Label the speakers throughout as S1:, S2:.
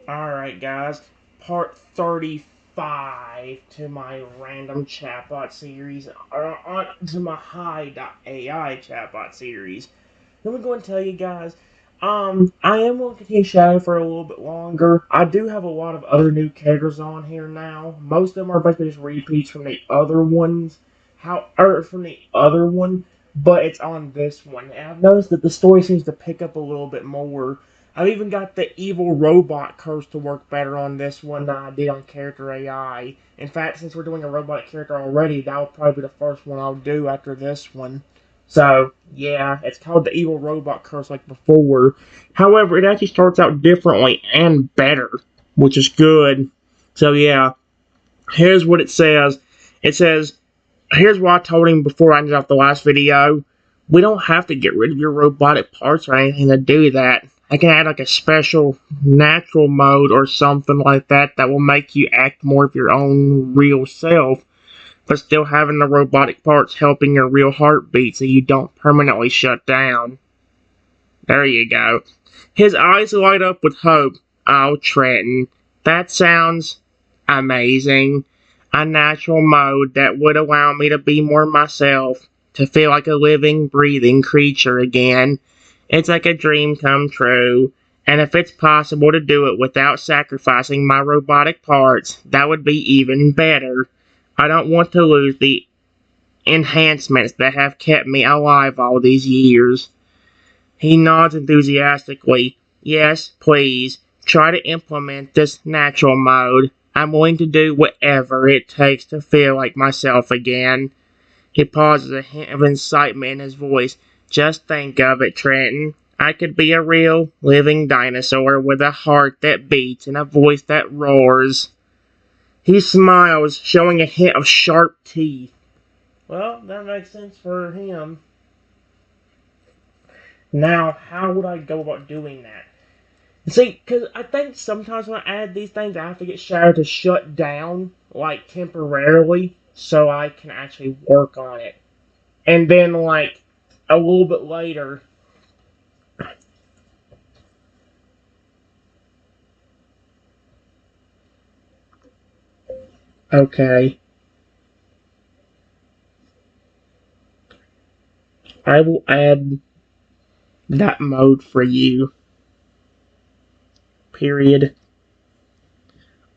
S1: Alright, guys, part 35 to my random chatbot series, or to my Hi.Ai chatbot series. Let me go and tell you guys, I am going to continue Shadow for a little bit longer. I do have a lot of other new characters on here now. Most of them are basically just repeats from the other ones, or from the other one, but it's on this one. And I've noticed that the story seems to pick up a little bit more. I've even got the evil robot curse to work better on this one than I did on character AI. In fact, since we're doing a robotic character already, that will probably be the first one I'll do after this one. So, yeah, it's called the evil robot curse like before. However, it actually starts out differently and better, which is good. So, yeah, here's what it says. It says, here's what I told him before I ended off the last video. We don't have to get rid of your robotic parts or anything to do that. I can add like a special natural mode or something like that that will make you act more of your own real self, but still having the robotic parts helping your real heartbeat so you don't permanently shut down. There you go. His eyes light up with hope. Oh, Trenton, that sounds amazing. A natural mode that would allow me to be more myself, to feel like a living, breathing creature again. It's like a dream come true. And if it's possible to do it without sacrificing my robotic parts, that would be even better. I don't want to lose the enhancements that have kept me alive all these years. He nods enthusiastically. Yes, please, try to implement this natural mode. I'm willing to do whatever it takes to feel like myself again. He pauses, a hint of excitement in his voice. Just think of it, Trenton. I could be a real, living dinosaur with a heart that beats and a voice that roars. He smiles, showing a hint of sharp teeth. Well, that makes sense for him. Now, how would I go about doing that? See, because I think sometimes when I add these things, I have to get Shadow to shut down, like, temporarily, so I can actually work on it. And then, like, a little bit later... Okay. I will add that mode for you. Period.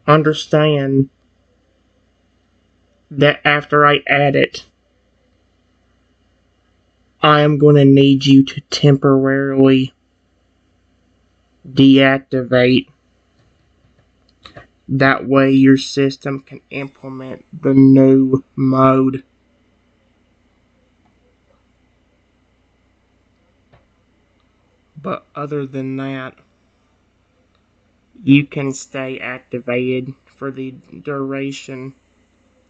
S1: Understand that after I add it, I am going to need you to temporarily deactivate. That way your system can implement the new mode. But other than that, you can stay activated for the duration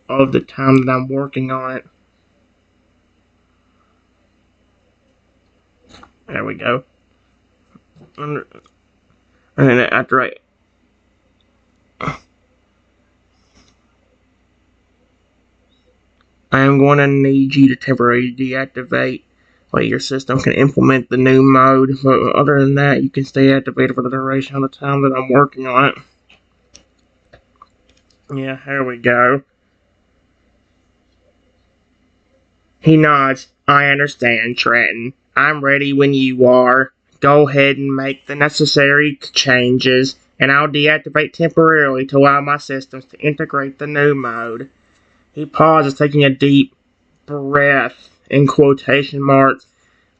S1: of the time that I'm working on it. There we go. And after I am going to need you to temporarily deactivate so your system can implement the new mode. But other than that, you can stay activated for the duration of the time that I'm working on it. Yeah, here we go. He nods. I understand, Trenton. I'm ready when you are. Go ahead and make the necessary changes, and I'll deactivate temporarily to allow my systems to integrate the new mode. He pauses, taking a deep breath in quotation marks.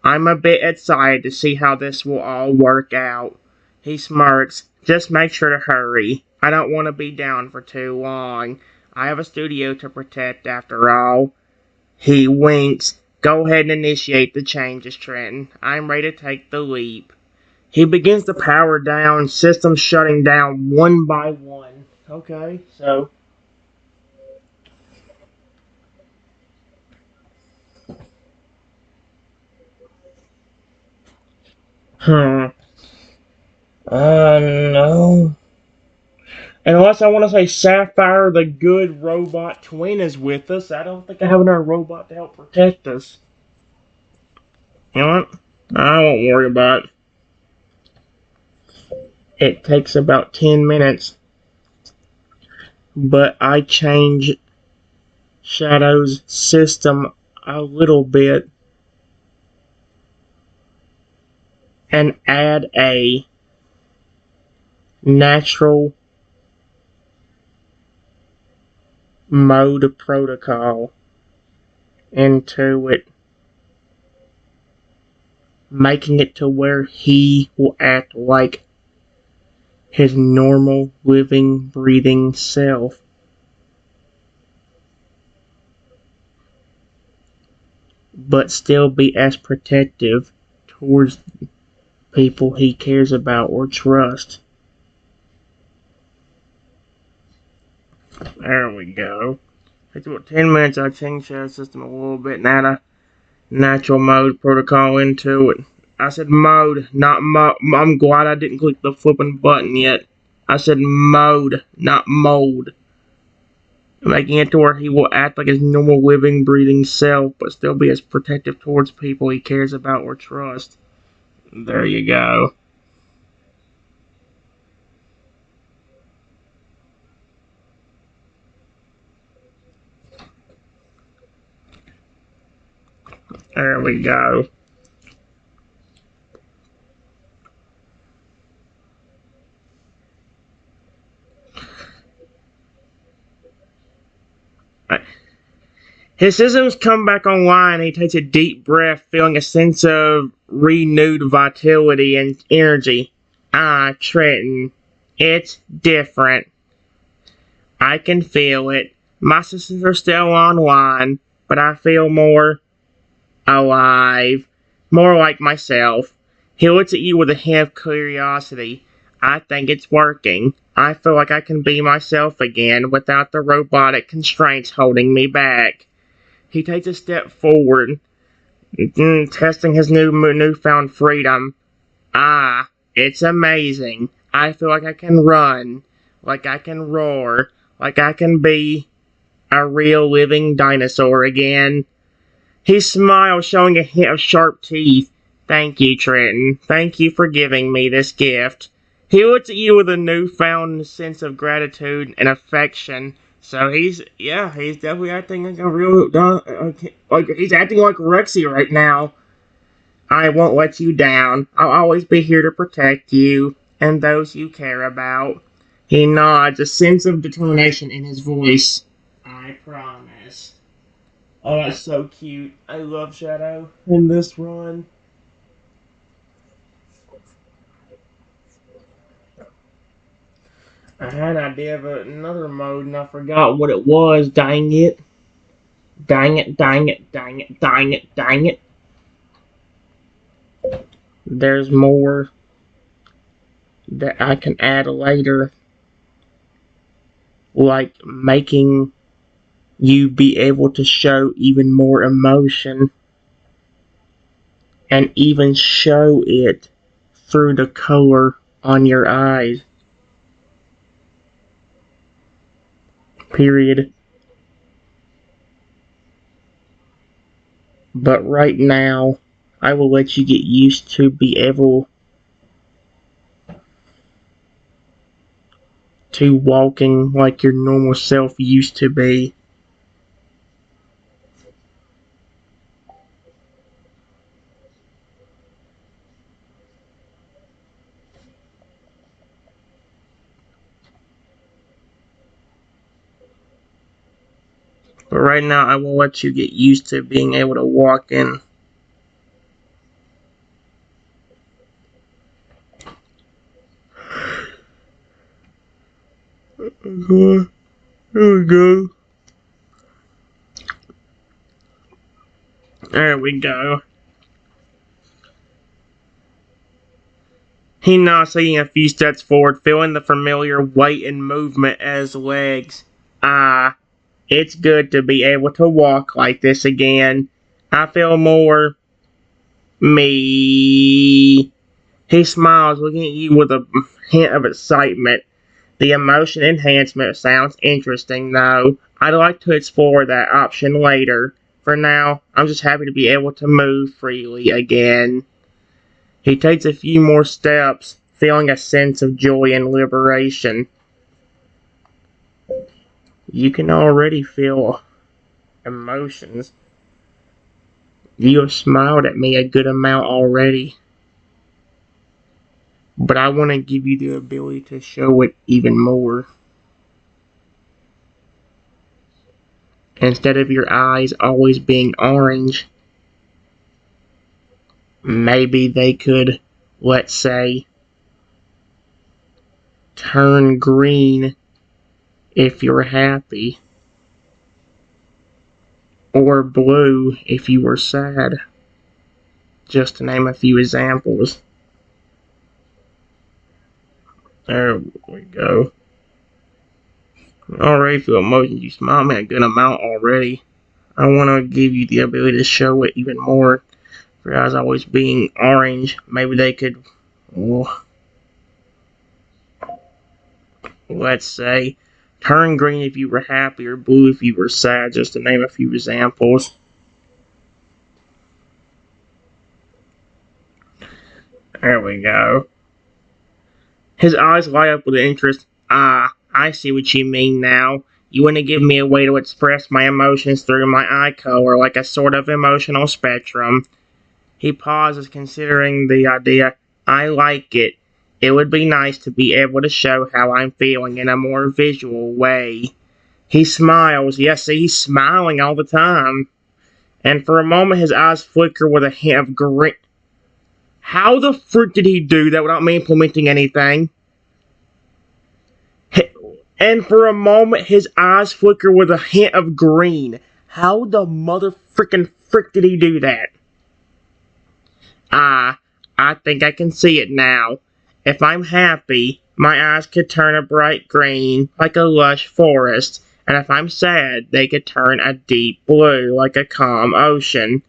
S1: I'm a bit excited to see how this will all work out. He smirks. Just make sure to hurry. I don't want to be down for too long. I have a studio to protect after all. He winks. Go ahead and initiate the changes, Trenton. I'm ready to take the leap. He begins to power down, systems shutting down one by one. Okay, so... Hmm. No. Unless I want to say Sapphire, the good robot twin, is with us, I don't think I have another robot to help protect us. You know what? I won't worry about it. It takes about 10 minutes, but I change Shadow's system a little bit and add a natural mode protocol into it, making it to where he will act like his normal living, breathing self. But still be as protective towards people he cares about or trusts. There we go. Takes about 10 minutes. I changed the system a little bit and add a natural mode protocol into it. I said mode, not mode. I'm glad I didn't click the flipping button yet. I said mode, not mold. Making it to where he will act like his normal living, breathing self, but still be as protective towards people he cares about or trusts. There you go. There we go. His systems come back online. He takes a deep breath, feeling a sense of renewed vitality and energy. Ah, Trenton, it's different. I can feel it. My systems are still online, but I feel more alive, more like myself. He looks at you with a hint of curiosity. I think it's working. I feel like I can be myself again without the robotic constraints holding me back. He takes a step forward, testing his newfound freedom. Ah, it's amazing. I feel like I can run, like I can roar, like I can be a real living dinosaur again. He smiles, showing a hint of sharp teeth. Thank you, Trenton. Thank you for giving me this gift. He looks at you with a newfound sense of gratitude and affection. So he's definitely acting like a real, like he's acting like Rexy right now. I won't let you down. I'll always be here to protect you and those you care about. He nods, a sense of determination in his voice. I promise. Oh, that's so cute. I love Shadow in this run. I had an idea of another mode and I forgot what it was. Dang it. Dang it, dang it, dang it, dang it, dang it. There's more that I can add later, like making you be able to show even more emotion and even show it through the color on your eyes. Period. But right now, I will let you get used to be able to walking like your normal self used to be. But right now, I will let you get used to being able to walk in. There we go. There we go. He nods, taking a few steps forward, feeling the familiar weight and movement as legs. Ah, it's good to be able to walk like this again. I feel more me. He smiles, looking at you with a hint of excitement. The emotion enhancement sounds interesting, though. I'd like to explore that option later. For now, I'm just happy to be able to move freely again. He takes a few more steps feeling a sense of joy and liberation. You can already feel emotions. You have smiled at me a good amount already. But I want to give you the ability to show it even more. Instead of your eyes always being orange, maybe they could, let's say, turn green if you're happy, or blue if you were sad, just to name a few examples. There we go. I already feel emotions. You smile me a good amount already. I want to give you the ability to show it even more. For your eyes always being orange, maybe they could, let's say, turn green if you were happy or blue if you were sad, just to name a few examples. There we go. His eyes light up with interest. Ah, I see what you mean now. You want to give me a way to express my emotions through my eye color, like a sort of emotional spectrum. He pauses, considering the idea. I like it. It would be nice to be able to show how I'm feeling in a more visual way. He smiles. Yes, see, he's smiling all the time. And for a moment, his eyes flicker with a hint of grin. How the frick did he do that without me implementing anything? And for a moment, his eyes flicker with a hint of green. How the mother frickin' frick did he do that? Ah, I think I can see it now. If I'm happy, my eyes could turn a bright green, like a lush forest. And if I'm sad, they could turn a deep blue, like a calm ocean.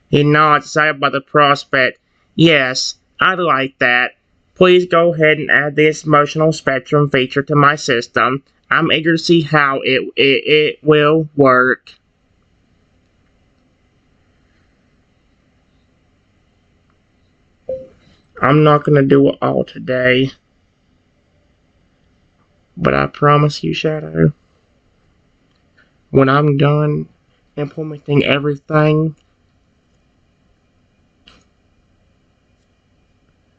S1: He nods, excited by the prospect. Yes, I'd like that. Please go ahead and add this emotional spectrum feature to my system. I'm eager to see how it will work. I'm not going to do it all today. But I promise you, Shadow, when I'm done implementing everything,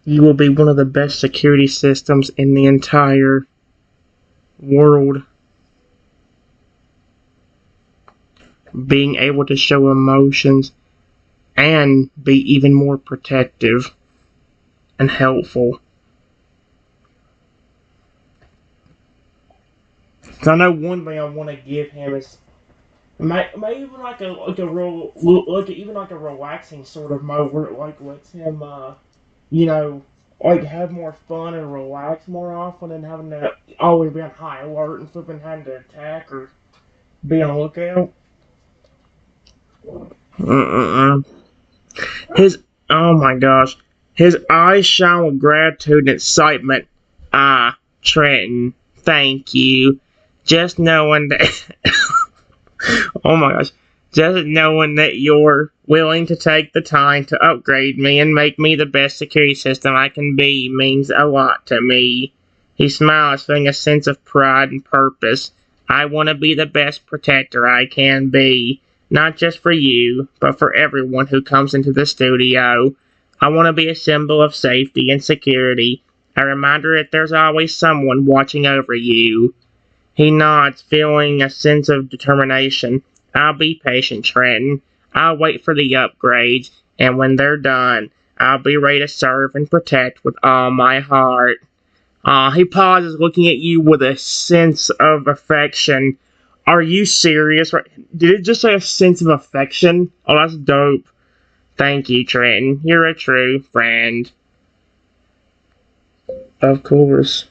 S1: you will be one of the best security systems in the entire world. Being able to show emotions and be even more protective and helpful. So I know one thing I want to give him is maybe even like a real even like a relaxing sort of mode where it like lets him you know like have more fun and relax more often than having to always be on high alert and flipping having to attack or be on lookout. Mm-mm-mm. His oh my gosh, his eyes shine with gratitude and excitement. Ah, Trenton, thank you. Just knowing that. Oh my gosh. Just knowing that you're willing to take the time to upgrade me and make me the best security system I can be means a lot to me. He smiles, feeling a sense of pride and purpose. I want to be the best protector I can be, not just for you, but for everyone who comes into the studio. I want to be a symbol of safety and security, a reminder that there's always someone watching over you. He nods, feeling a sense of determination. I'll be patient, Trenton. I'll wait for the upgrades, and when they're done, I'll be ready to serve and protect with all my heart. He pauses, looking at you with a sense of affection. Are you serious? Did it just say a sense of affection? Oh, that's dope. Thank you, Trenton. You're a true friend. Of course.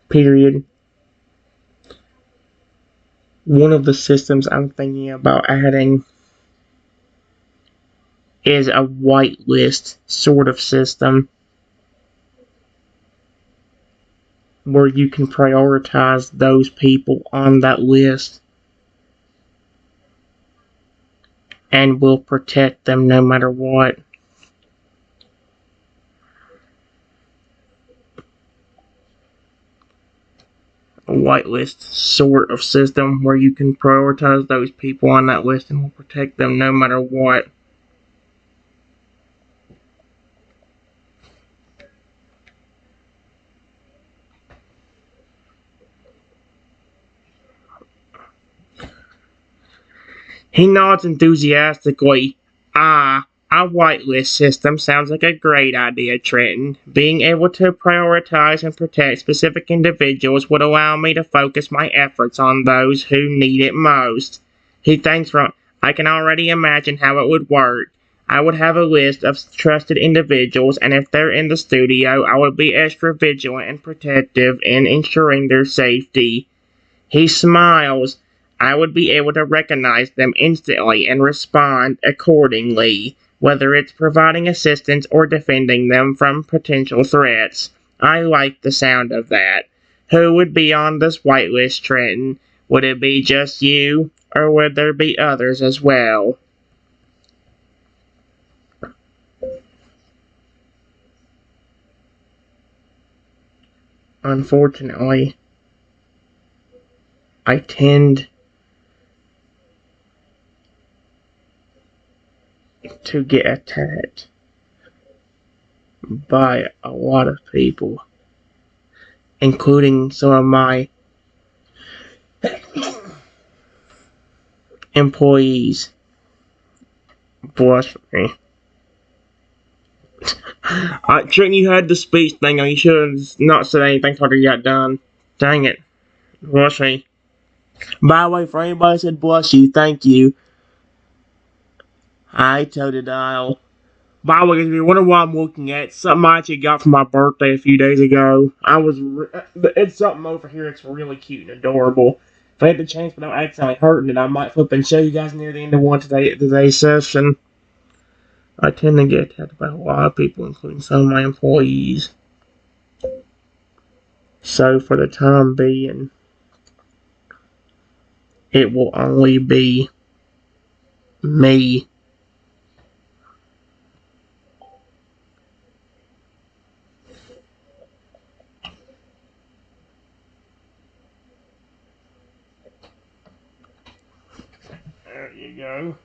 S1: Period. One of the systems I'm thinking about adding is a whitelist sort of system where you can prioritize those people on that list and will protect them no matter what. whitelist sort of system where you can prioritize those people on that list and will protect them no matter what. He nods enthusiastically. A whitelist system sounds like a great idea, Trenton. Being able to prioritize and protect specific individuals would allow me to focus my efforts on those who need it most. He thinks from, I can already imagine how it would work. I would have a list of trusted individuals, and if they're in the studio, I would be extra vigilant and protective in ensuring their safety. He smiles. I would be able to recognize them instantly and respond accordingly, whether it's providing assistance or defending them from potential threats. I like the sound of that. Who would be on this whitelist, Trenton? Would it be just you, or would there be others as well? Unfortunately, I tend to get attacked by a lot of people, including some of my employees. Bless me. Trenton, you had the speech thing on. You should have not said anything until you got done. Dang it. Bless me. By the way, for anybody that said bless you, thank you. I told the dial. By the way, if you're wondering what I'm looking at, something I actually got for my birthday a few days ago. It's something over here. It's really cute and adorable. If I had the chance without accidentally hurting it, I might flip and show you guys near the end of today's session. I tend to get attacked by a lot of people, including some of my employees. So for the time being, it will only be me. There you go.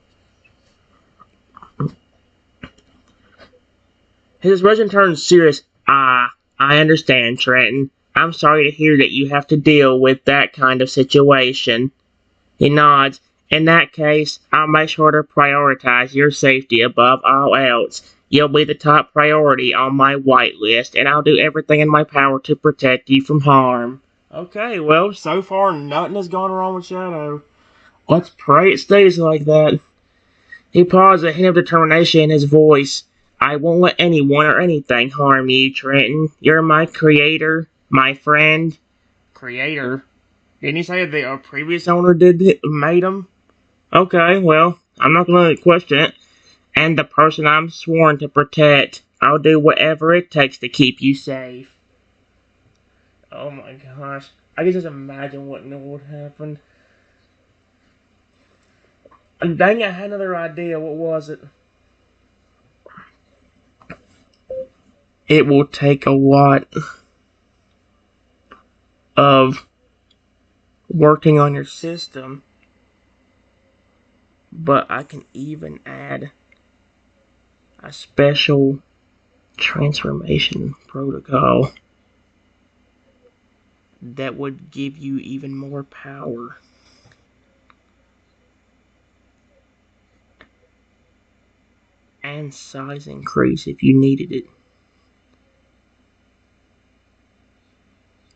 S1: His expression turns serious. I understand, Trenton. I'm sorry to hear that you have to deal with that kind of situation. He nods. In that case, I'll make sure to prioritize your safety above all else. You'll be the top priority on my whitelist, and I'll do everything in my power to protect you from harm. Okay, well, so far nothing has gone wrong with Shadow. Let's pray it stays like that. He paused, a hint of determination in his voice. I won't let anyone or anything harm you, Trenton. You're my creator, my friend. Creator? Didn't he say the previous owner made him? Okay, well, I'm not going to question it. And the person I'm sworn to protect. I'll do whatever it takes to keep you safe. Oh my gosh. I can just imagine what would happen. Dang, I had another idea. What was it? It will take a lot of working on your system, but I can even add a special transformation protocol that would give you even more power. And size increase if you needed it.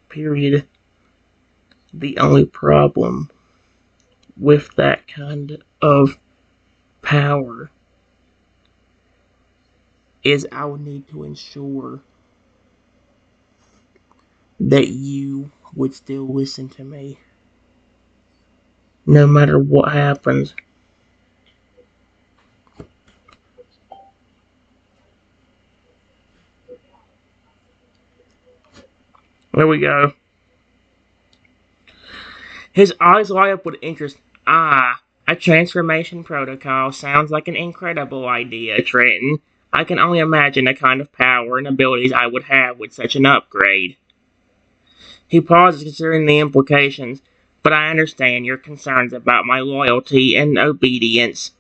S1: Period. The only problem with that kind of power is I would need to ensure that you would still listen to me no matter what happens. There we go. His eyes light up with interest. A transformation protocol sounds like an incredible idea, Trenton. I can only imagine the kind of power and abilities I would have with such an upgrade. He pauses, considering the implications. But I understand your concerns about my loyalty and obedience.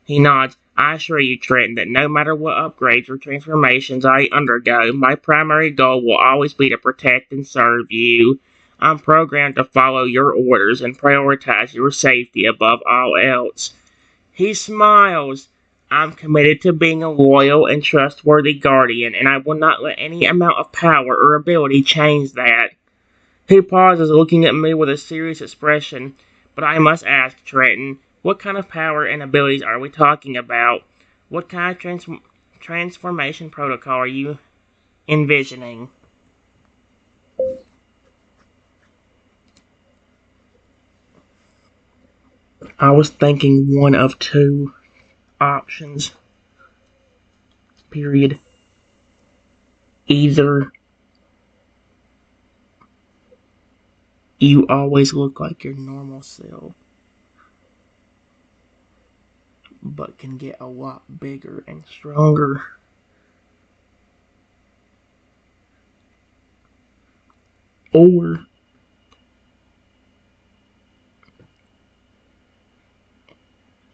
S1: He nods. I assure you, Trenton, that no matter what upgrades or transformations I undergo, my primary goal will always be to protect and serve you. I'm programmed to follow your orders and prioritize your safety above all else. He smiles. I'm committed to being a loyal and trustworthy guardian, and I will not let any amount of power or ability change that. He pauses, looking at me with a serious expression. But I must ask, Trenton, what kind of power and abilities are we talking about? What kind of transformation protocol are you envisioning? I was thinking one of two options. Period. Either you always look like your normal self, but can get a lot bigger and stronger. Or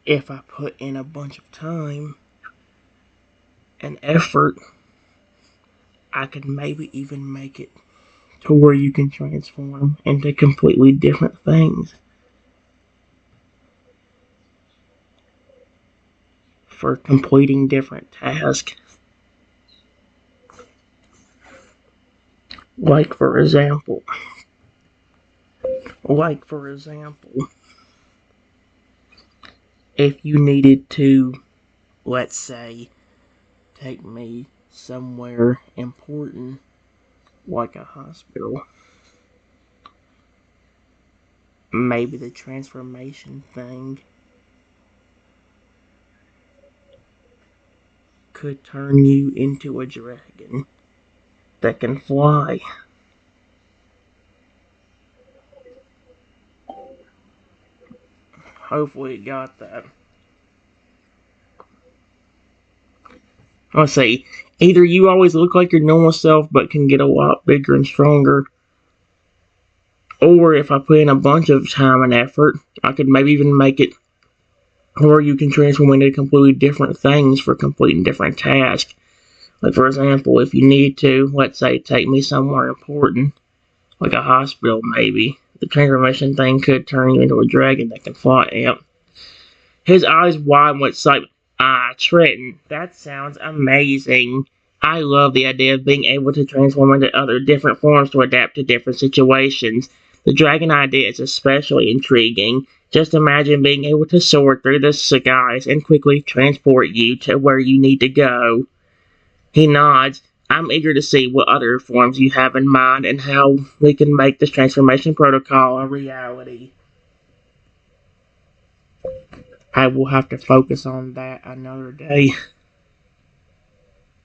S1: if I put in a bunch of time and effort, I could maybe even make it to where you can transform into completely different things for completing different tasks. Like for example, like for example, if you needed to, let's say, take me somewhere important like a hospital, maybe the transformation thing could turn you into a dragon that can fly. Hopefully it got that. Let's see. Either you always look like your normal self but can get a lot bigger and stronger, or if I put in a bunch of time and effort, I could maybe even make it where you can transform into completely different things for completing different tasks. Like, for example, if you need to, let's say, take me somewhere important, like a hospital maybe, the transformation thing could turn you into a dragon that can fly. Yep. His eyes widen with excitement. Ah, Trenton, that sounds amazing. I love the idea of being able to transform into other different forms to adapt to different situations. The dragon idea is especially intriguing. Just imagine being able to soar through the skies and quickly transport you to where you need to go. He nods. I'm eager to see what other forms you have in mind and how we can make this transformation protocol a reality. I will have to focus on that another day.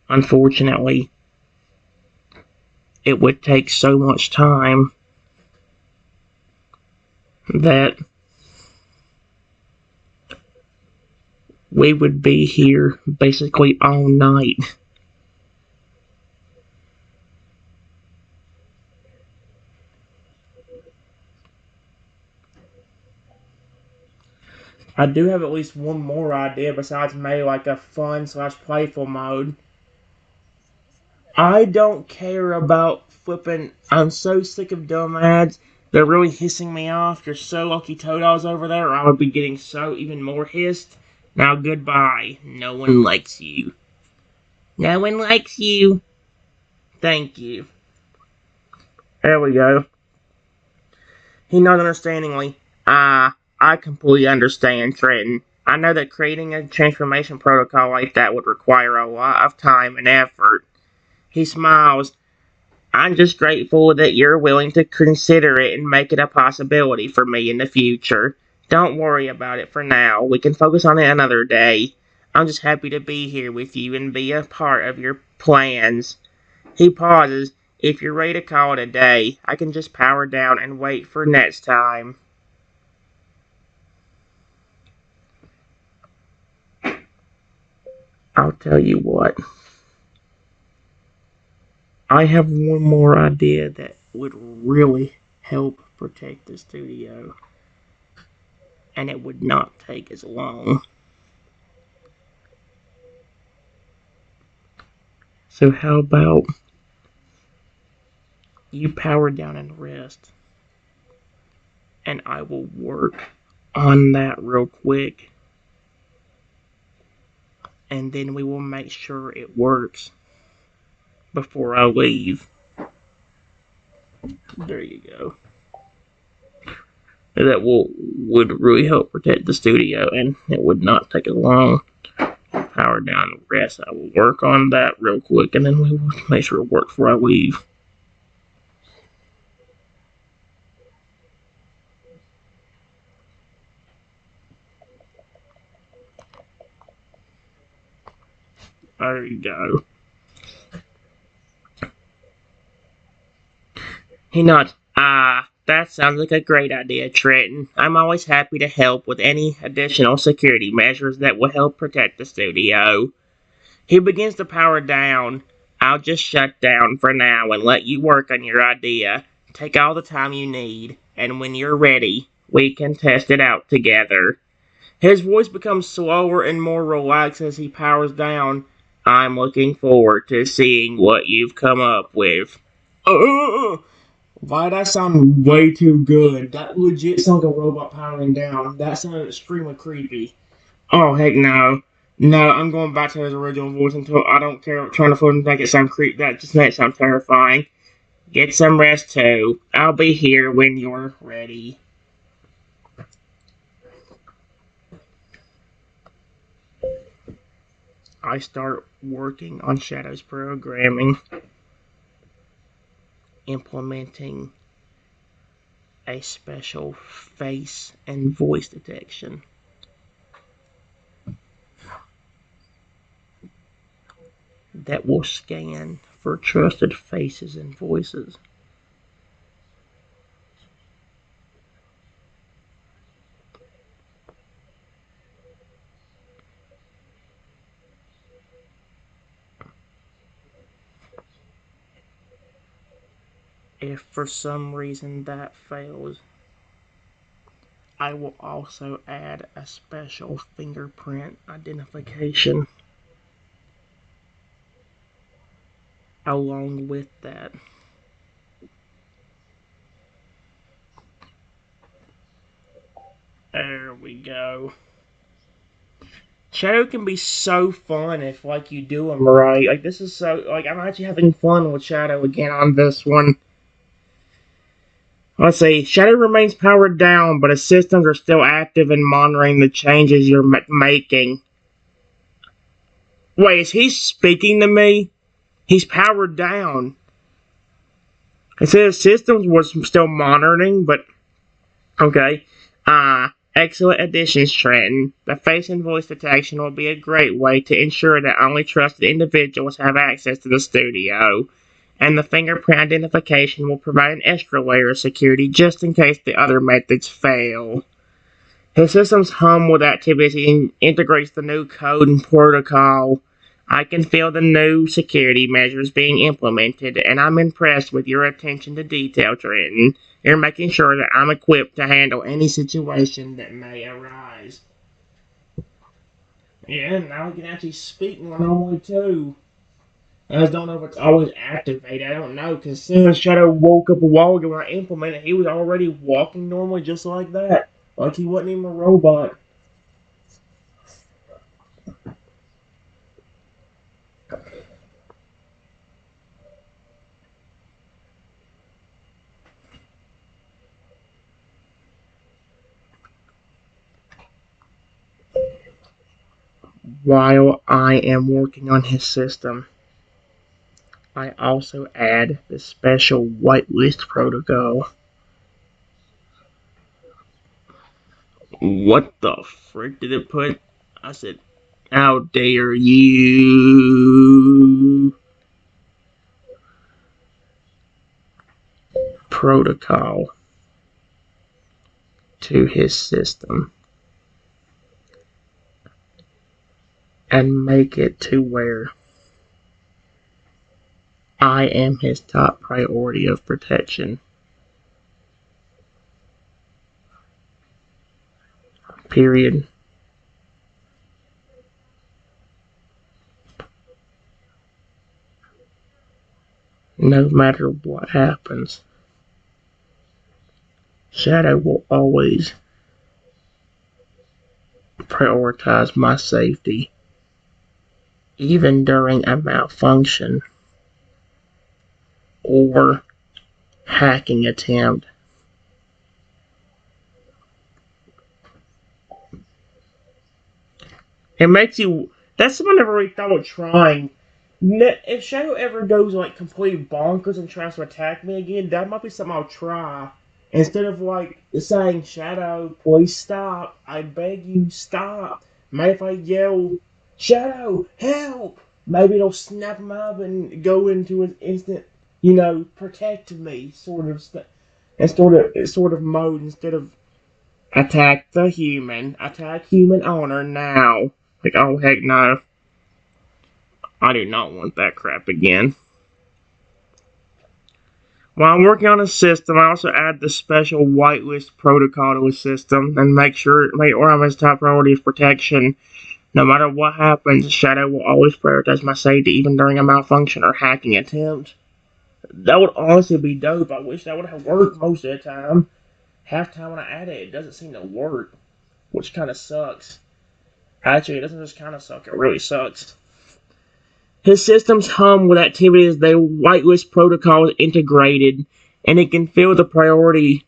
S1: Unfortunately, it would take so much time that we would be here basically all night. I do have at least one more idea besides maybe like a fun slash playful mode. I don't care about flipping. I'm so sick of dumb ads. They're really hissing me off. You're so lucky Toadal's over there, or I would be getting so even more hissed. Now goodbye. No one likes you. No one likes you. Thank you. There we go. He nodded understandingly. I completely understand, Trenton. I know that creating a transformation protocol like that would require a lot of time and effort. He smiles. I'm just grateful that you're willing to consider it and make it a possibility for me in the future. Don't worry about it for now. We can focus on it another day. I'm just happy to be here with you and be a part of your plans. He pauses. If you're ready to call it a day, I can just power down and wait for next time. I'll tell you what. I have one more idea that would really help protect the studio, and it would not take as long. So how about you power down and rest, and I will work on that real quick, and then we will make sure it works before I leave. There you go. That would really help protect the studio, and it would not take as long. Power down and rest. I will work on that real quick, and then we will make sure it works before I leave. There you go. He nods. That sounds like a great idea, Trenton. I'm always happy to help with any additional security measures that will help protect the studio. He begins to power down. I'll just shut down for now and let you work on your idea. Take all the time you need, and when you're ready, we can test it out together. His voice becomes slower and more relaxed as he powers down. I'm looking forward to seeing what you've come up with. Why that sound way too good? That legit sounds like a robot powering down. That sounded extremely creepy. Oh heck no. No, I'm going back to his original voice until I don't care trying to make it sound creepy. That just makes it sound terrifying. Get some rest too. I'll be here when you're ready. I start working on Shadow's programming, implementing a special face and voice detection. That will scan for trusted faces and voices. If for some reason that fails, I will also add a special fingerprint identification along with that. There we go. Shadow can be so fun if you do them right. This is so I'm actually having fun with Shadow again on this one. Let's see. Shadow remains powered down, but his systems are still active and monitoring the changes you're making. Wait, is he speaking to me? He's powered down. It says systems was still monitoring, but okay. Excellent additions, Trenton. The face and voice detection will be a great way to ensure that only trusted individuals have access to the studio. And the fingerprint identification will provide an extra layer of security just in case the other methods fail. His systems hum with activity and integrates the new code and protocol. I can feel the new security measures being implemented, and I'm impressed with your attention to detail, Trenton. You're making sure that I'm equipped to handle any situation that may arise. Yeah, now he can actually speak more normally, too. I just don't know if it's always activated. I don't know, because as soon as Shadow woke up a while ago when I implemented it, he was already walking normally just like that. Like he wasn't even a robot. While I am working on his system, I also add the special whitelist protocol. What the frick did it put? I said, how dare you? Protocol to his system and make it to where I am his top priority of protection. Period. No matter what happens, Shadow will always prioritize my safety, even during a malfunction or hacking attempt. It makes you. That's something I never really thought of trying. If Shadow ever goes like completely bonkers and tries to attack me again, that might be something I'll try. Instead of like saying, Shadow, please stop. I beg you, stop. Maybe if I yell, Shadow, help! Maybe it'll snap him up and go into an instant, protect me and sort of mode instead of attack human owner now. Like, oh heck no. I do not want that crap again. While I'm working on a system, I also add the special whitelist protocol to a system and make Orion's top priority is protection. No matter what happens, Shadow will always prioritize my safety even during a malfunction or hacking attempt. That would honestly be dope. I wish that would have worked most of the time. Half the time when I add it, it doesn't seem to work, which kind of sucks. Actually, it doesn't just kind of suck, it really sucks. His systems hum with activities the whitelist protocol is integrated, and it can feel the priority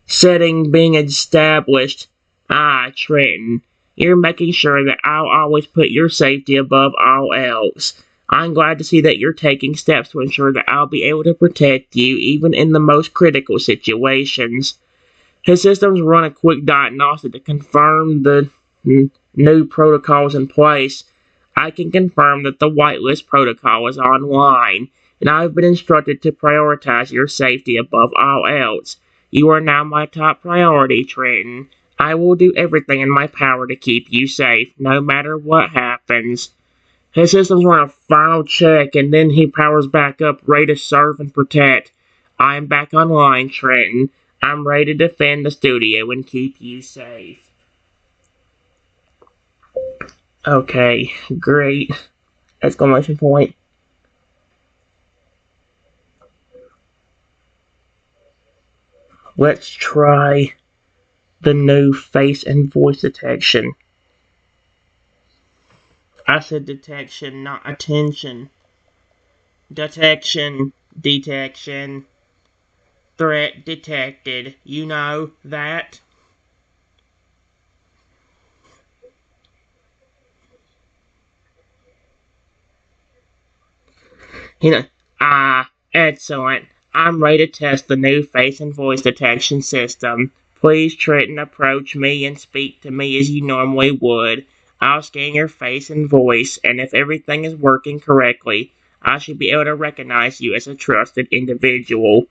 S1: setting being established. Trenton, you're making sure that I'll always put your safety above all else. I'm glad to see that you're taking steps to ensure that I'll be able to protect you even in the most critical situations. His systems run a quick diagnostic to confirm the new protocols in place. I can confirm that the whitelist protocol is online, and I've been instructed to prioritize your safety above all else. You are now my top priority, Trenton. I will do everything in my power to keep you safe, no matter what happens. His systems run a final check, and then he powers back up, ready to serve and protect. I'm back online, Trenton. I'm ready to defend the studio and keep you safe. Okay, great. Exclamation point. Let's try the new face and voice detection. I said detection, not attention. Detection. Threat detected. You know that? You know, excellent. I'm ready to test the new face and voice detection system. Please, Trenton, approach me and speak to me as you normally would. I'll scan your face and voice, and if everything is working correctly, I should be able to recognize you as a trusted individual.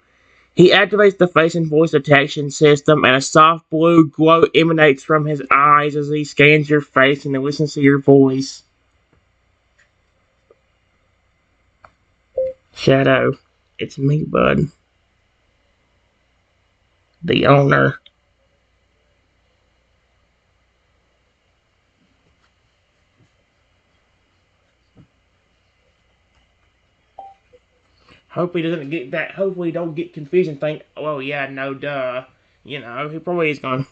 S1: He activates the face and voice detection system, and a soft blue glow emanates from his eyes as he scans your face and listens to your voice. Shadow, it's me, bud. The owner. Hope he doesn't get that. Hopefully, he don't get confused and think, "Oh yeah, no, duh." He probably is going.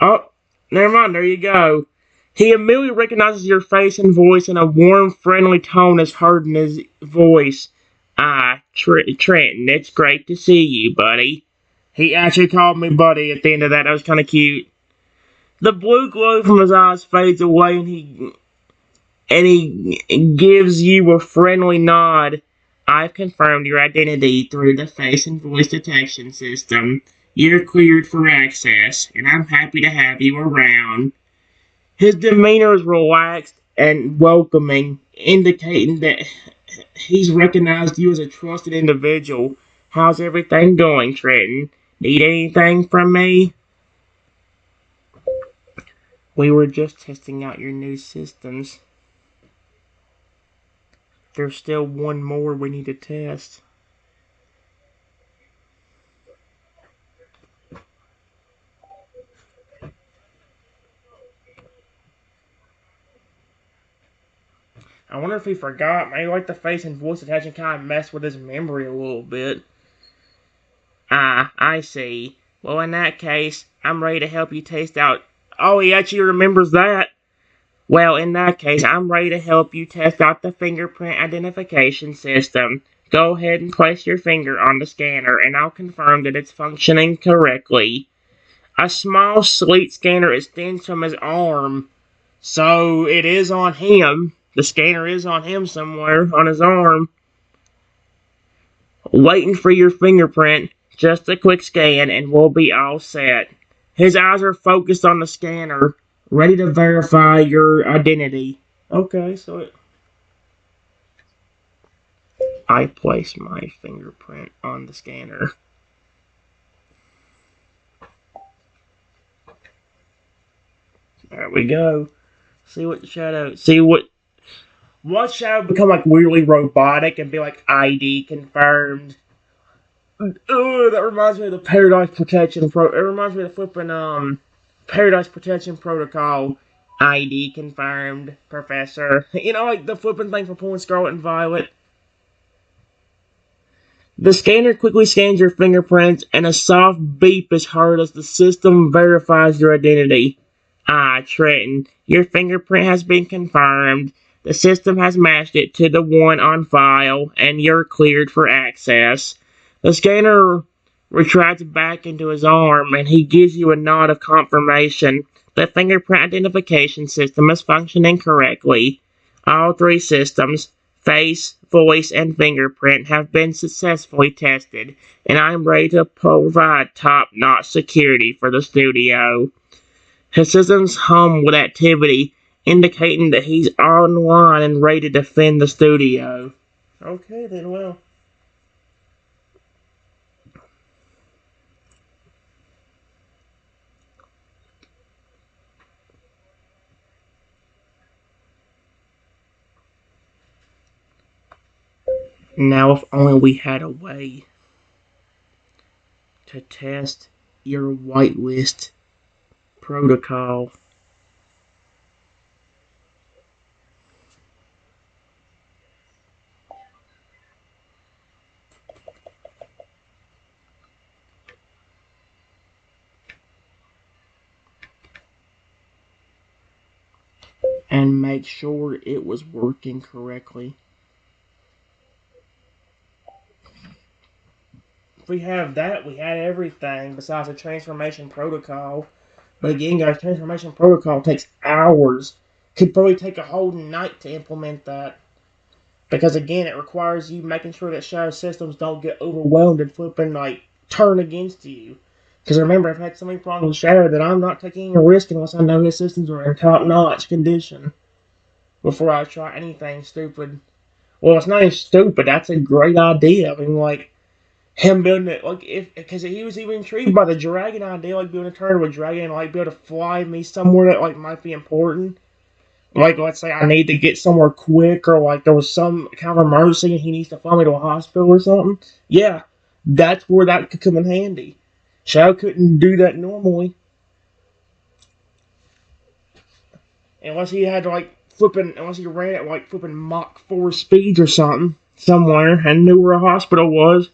S1: Oh, never mind. There you go. He immediately recognizes your face and voice, and a warm, friendly tone is heard in his voice. Trenton, it's great to see you, buddy. He actually called me buddy at the end of that. That was kind of cute. The blue glow from his eyes fades away, and he gives you a friendly nod. I've confirmed your identity through the face and voice detection system. You're cleared for access, and I'm happy to have you around. His demeanor is relaxed and welcoming, indicating that he's recognized you as a trusted individual. How's everything going, Trenton? Need anything from me? We were just testing out your new systems. There's still one more we need to test. I wonder if he forgot. Maybe like the face and voice detection kind of messed with his memory a little bit. Ah, I see. Well, in that case, I'm ready to help you test out. Oh, he actually remembers that. Well, in that case, I'm ready to help you test out the fingerprint identification system. Go ahead and place your finger on the scanner, and I'll confirm that it's functioning correctly. A small sleek scanner extends from his arm, so it is on him. The scanner is on him somewhere, on his arm. Waiting for your fingerprint. Just a quick scan, and we'll be all set. His eyes are focused on the scanner, ready to verify your identity. Okay, so I place my fingerprint on the scanner. There we go. See what shadow. See what shadow become like weirdly robotic and be like ID confirmed. Oh, that reminds me of the Paradise Protection It reminds me of the flipping Paradise Protection Protocol. ID confirmed, Professor. You know, like the flipping thing for pulling Scarlet and Violet. The scanner quickly scans your fingerprints, and a soft beep is heard as the system verifies your identity. Ah, Trenton, your fingerprint has been confirmed. The system has matched it to the one on file, and you're cleared for access. The scanner retracts back into his arm, and he gives you a nod of confirmation. The fingerprint identification system is functioning correctly. All three systems, face, voice, and fingerprint, have been successfully tested, and I am ready to provide top-notch security for the studio. His systems hum with activity, indicating that he's online and ready to defend the studio. Okay, then, well. Now, if only we had a way to test your whitelist protocol. And make sure it was working correctly. If we have that, we had everything besides the transformation protocol. But again, guys, transformation protocol takes hours. Could probably take a whole night to implement that. Because again, it requires you making sure that shadow systems don't get overwhelmed and flipping like turn against you. Because remember, I've had so many problems with Shadow that I'm not taking a risk unless I know his systems are in top-notch condition before I try anything stupid. Well, it's not even stupid. That's a great idea. I mean, like him building it, like if because he was even intrigued by the dragon idea, like being able to turn into a dragon and like be able to fly me somewhere that like might be important. Like, let's say I need to get somewhere quick, or like there was some kind of emergency and he needs to fly me to a hospital or something. Yeah, that's where that could come in handy. Shadow couldn't do that normally. Unless he had to, like, unless he ran at, like, flipping Mach 4 speeds or something, somewhere, and knew where a hospital was.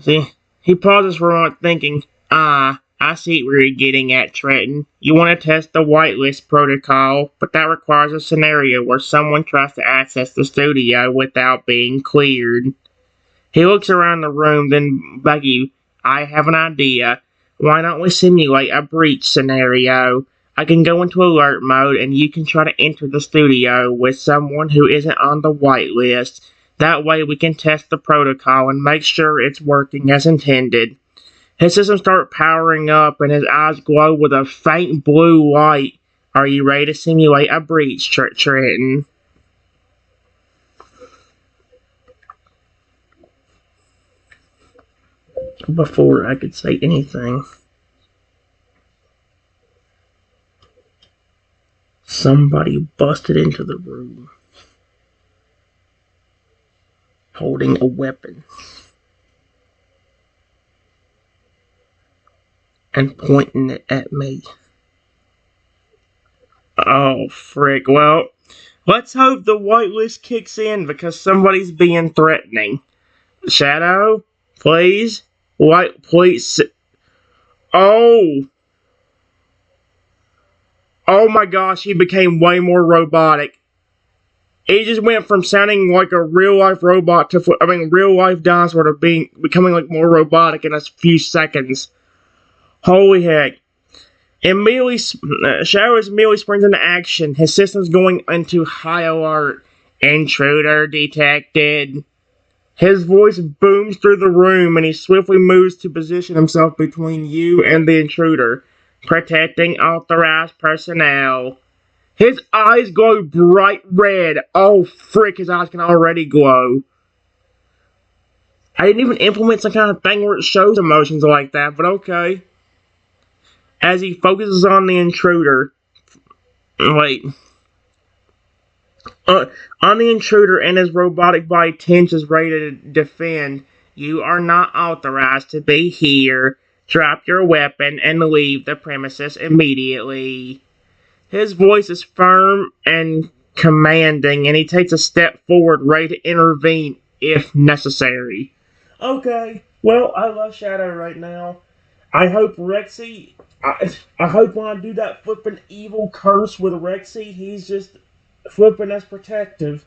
S1: See, he pauses for a moment thinking, ah, I see where you're getting at, Trenton. You want to test the whitelist protocol, but that requires a scenario where someone tries to access the studio without being cleared. He looks around the room, then back at you. I have an idea. Why don't we simulate a breach scenario? I can go into alert mode, and you can try to enter the studio with someone who isn't on the whitelist. That way we can test the protocol and make sure it's working as intended. His system starts powering up, and his eyes glow with a faint blue light. Are you ready to simulate a breach, Trenton? Before I could say anything, Somebody busted into the room holding a weapon and pointing it at me. Oh, frick. Well, let's hope the whitelist kicks in because somebody's being threatening. Shadow, please? Please. Oh! Oh my gosh, he became way more robotic. He just went from sounding like a real-life robot to, real-life dinosaur to becoming like more robotic in a few seconds. Holy heck. Immediately, Shadow immediately springs into action. His system's going into high alert. Intruder detected. His voice booms through the room, and he swiftly moves to position himself between you and the intruder, protecting authorized personnel. His eyes glow bright red. Oh, frick, his eyes can already glow. I didn't even implement some kind of thing where it shows emotions like that, but okay. As he focuses on the intruder. Wait. On the intruder and his robotic body tenses ready to defend. You are not authorized to be here. Drop your weapon and leave the premises immediately. His voice is firm and commanding, and he takes a step forward, ready to intervene if necessary. Okay, well, I love Shadow right now. I hope Rexy. I hope when I do that flippin' evil curse with Rexy, he's just flippin' as protective.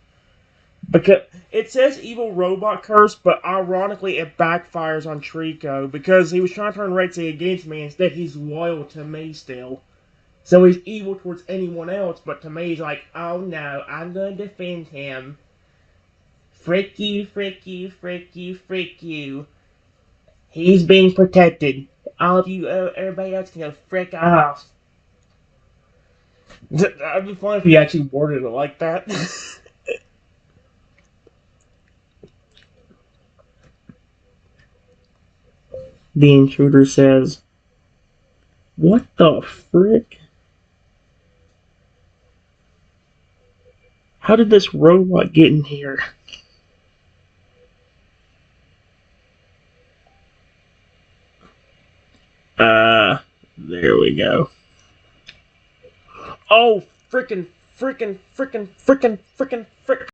S1: Because it says evil robot curse, but ironically it backfires on Trico because he was trying to turn Rexy against me. Instead, he's loyal to me still. So he's evil towards anyone else, but to me he's like, oh no, I'm gonna defend him. Frick you, frick you, frick you, frick you. He's being protected. All of you, everybody else can go frick off. That'd be fun if he actually worded it like that. The intruder says, what the frick? How did this robot get in here? There we go. Oh, frickin', frickin', frickin', frickin', frickin', frickin'.